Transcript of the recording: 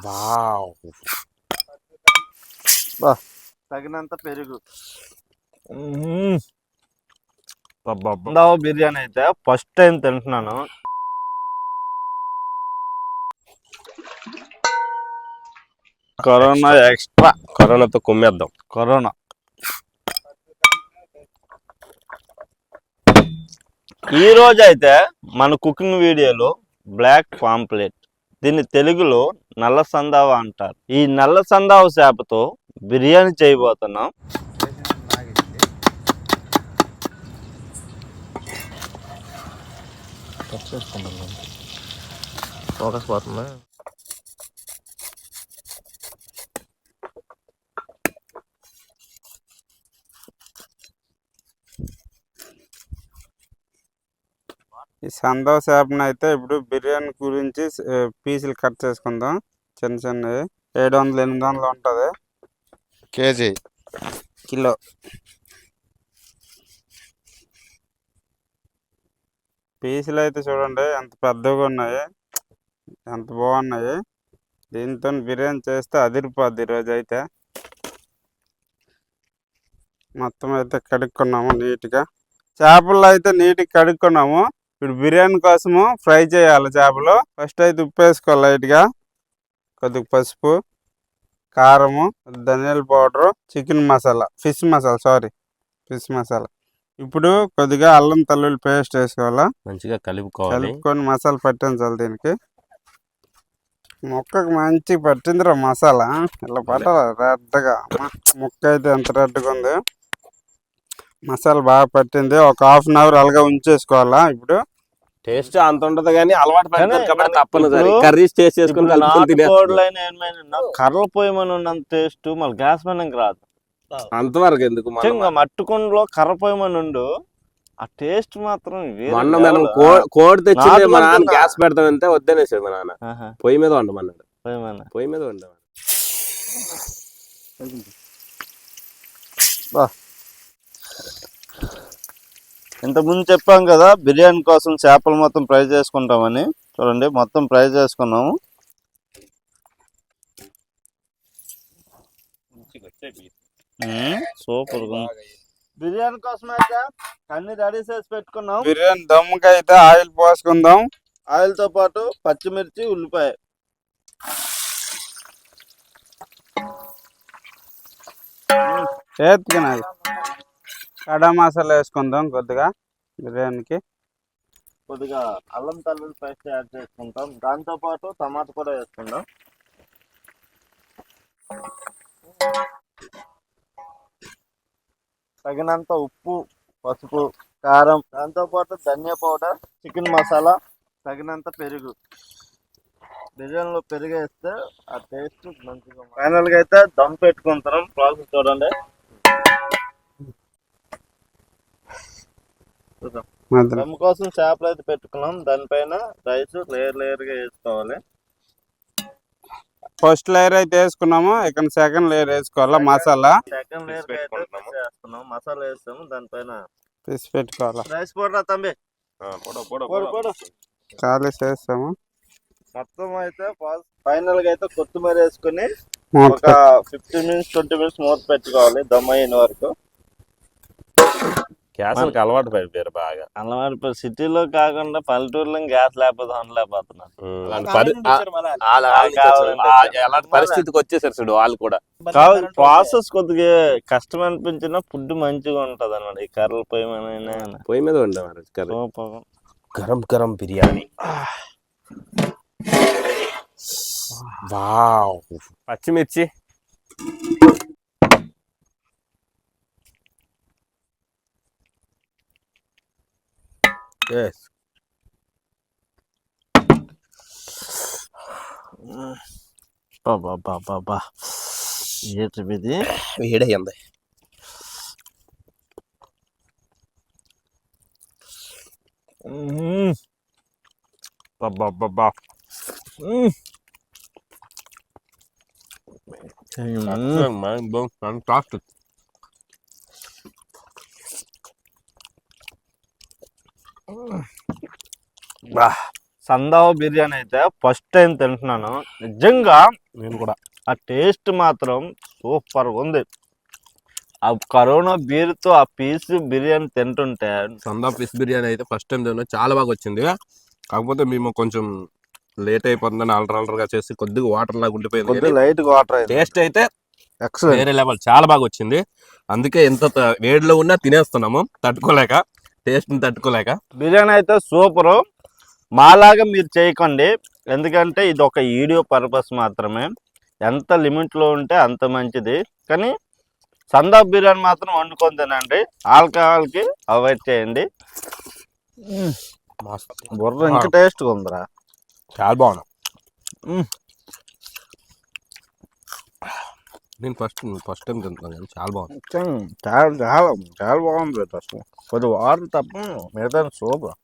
Wow. తగినంత పెరుగు. బిర్యానీ అయితే ఫస్ట్ టైం తింటున్నాను. కరోనా ఎక్స్ట్రా, కరోనాతో కుమ్మేద్దాం. కరోనా ఈ రోజు అయితే మన కుకింగ్ వీడియోలో బ్లాక్ పాంప్లెట్, దీన్ని తెలుగులో నల్ల సందావ అంటారు. ఈ నల్ల సందావ చేపతో బిర్యానీ చేయబోతున్నాం. ఫోకస్ పోతుందా? ఈ సందవ చేపను అయితే ఇప్పుడు బిర్యానీ గురించి పీసులు కట్ చేసుకుందాం. చిన్న చిన్నవి 700-800 ఉంటుంది కేజీ, కిలో. పీసులు అయితే చూడండి ఎంత పెద్దగా ఉన్నాయి, ఎంత బాగున్నాయి. దీంతో బిర్యానీ చేస్తే అదిరిపోద్ది. ఈరోజు అయితే మొత్తం అయితే కడుక్కున్నాము నీట్గా. చేపలు అయితే నీట్గా కడుక్కున్నాము. ఇప్పుడు బిర్యానీ కోసము ఫ్రై చేయాలి చేపలు. ఫస్ట్ అయితే ఉప్పు వేసుకోవాలి లైట్గా, కొద్దిగా పసుపు, కారము, ధనియాల powder, chicken masala, fish masala. ఇప్పుడు కొద్దిగా అల్లం వెల్లుల్లి పేస్ట్ వేసుకోవాలా. మంచిగా కలుపుకొని మసాలా పట్టించాలి. దీనికి ముక్కకు మంచిగా పట్టిందిరా మసాలా. ఇలా పట్టాలి రెడ్గా. ముక్క అయితే ఎంత రెడ్గా ఉంది, మసాలా బాగా పట్టింది. ఒక హాఫ్-అన్ అవర్ అలాగా ఉంచేసుకోవాలా. ఇప్పుడు టేస్ట్ అంత ఉంటది కానీ అలవాటు పడతారు కాబట్టి తప్పనిసరి కర్రీస్ టేస్ట్ చేసుకుని కర్రలు పోయమని ఉన్నంత టేస్ట్ మళ్ళీ గ్యాస్ మీద రాదు. అంతవరకు ఎందుకు, మట్టుకుండలో కర్ర పోయమని ఉండు, ఆ టేస్ట్ మాత్రం మొన్న మనం కోడి తెచ్చింది మా నాన్న గ్యాస్ పెడతామంటే వద్దనేసాడు మా నాన్న. పొయ్యి మీద వండమన్నాడు. పొయ్యి మీద వండమన్నాడు. ఇంతకుముందు చెప్పాం కదా బిర్యానీ కోసం చేపలు మొత్తం ఫ్రై చేసుకుంటామని. చూడండి మొత్తం ఫ్రై చేసుకున్నాము. సూపర్. బిర్యానీ కోసం అయితే అన్ని రెడీ చేసి పెట్టుకున్నాం. బిర్యానీ దమ్ముకి అయితే ఆయిల్ పోసుకుందాం. ఆయిల్ తో పాటు పచ్చిమిర్చి, ఉల్లిపాయ. కడా మసాలా వేసుకుందాం కొద్దిగా. బిర్యానీకి కొద్దిగా అల్లం వెల్లుల్లి పేస్ట్ యాడ్ చేసుకుంటాం. దాంతో పాటు టమాటా కూడా వేసుకుందాం. తగినంత ఉప్పు, పసుపు, కారం, దాంతో పాటు ధనియా పౌడర్, చికెన్ మసాలా, తగినంత పెరుగు. బిర్యానీలో పెరుగు వేస్తే ఆ టేస్ట్ మంచిగా. ఫైనల్ గా అయితే దమ్ పెట్టుకుంటాం. ప్రాసెస్ చూడండి. దమ్ కోసం చేపలు అయితే పెట్టుకున్నాం. దానిపైన రైస్ లేయర్ గా వేసుకోవాలి. ఫస్ట్ లేయర్ అయితే వేసుకున్నాము. ఇక్కడ సెకండ్ లేయర్ వేసుకోవాలా. మసాలా సెకండ్ లేయర్ వేస్తున్నాం. మసాలా వేస్తాము. దానిపైన తీసి పెట్టుకోవాలా. రైస్ పౌడర్ తంబి ఖాళీ చేస్తాము. మొత్తం అయితే ఫైనల్ గా అయితే కొత్తిమీర వేసుకుని ఒక 15-20 మినిట్స్ మూత పెట్టుకోవాలి దమ్ అయిన వరకు. గ్యాస్ అలవాటు పడిపోయారు బాగా. అలవాటు సిటీలో కాకుండా పల్లెటూరులో గ్యాస్ లేకపోతే ఉండలేకపోతున్నారు. అలాంటి పరిస్థితికి వచ్చేసారు చూడు వాళ్ళు కూడా. ప్రాసెస్ కొద్దిగా కష్టం అనిపించిన ఫుడ్ మంచిగా ఉంటది అన్నమాట. ఈ కర్రలు పొయ్యి మీద ఉండేవారు. గరం గరం బిర్యానీ. వావ్. పచ్చిమిర్చి, ఏంటిది వేడయ్యింది. Fantastic. సందావ బిర్యానీ అయితే ఫస్ట్ టైం తింటున్నాను. నిజంగా నేను కూడా ఆ టేస్ట్ మాత్రం సూపర్ ఉంది. ఆ కరోనా బీర్తో ఆ పీస్ బిర్యానీ తింటుంటే సందా ఫిష్ బిర్యానీ అయితే ఫస్ట్ టైం తిన్నా, చాలా బాగా వచ్చింది. కాకపోతే మేము కొంచెం లేట్ అయిపోతుందని అల్టర్ గా చేసి కొద్దిగా వాటర్ లాగా ఉండిపోయింది. కొద్దిగా లైట్ వాటర్ అయితే టేస్ట్ అయితే ఎక్సలెంట్. వేరే లెవెల్, చాలా బాగా వచ్చింది. అందుకే ఎంత వేడిలో ఉన్నా తినేస్తున్నాము, తట్టుకోలేక, టేస్ట్ తట్టుకోలేక. బిర్యానీ అయితే సూపరు. మాలాగా మీరు చేయకండి, ఎందుకంటే ఇది ఒక వీడియో పర్పస్ మాత్రమే. ఎంత లిమిట్లో ఉంటే అంత మంచిది. కానీ సందా బిర్యానీ మాత్రం వండుకొని తినండి, ఆల్కహాల్కి అవాయిడ్ చేయండి. బుర్ర ఇంకా టేస్ట్గా ఉందిరా, చాలా బాగుంది. నేను ఫస్ట్ టైం తింటున్నాను కానీ చాలా బాగుంది. చాలా చాలా చాలా బాగుంది. అసలు కొద్ది వాటర్ తప్ప మిగతా సూపర్.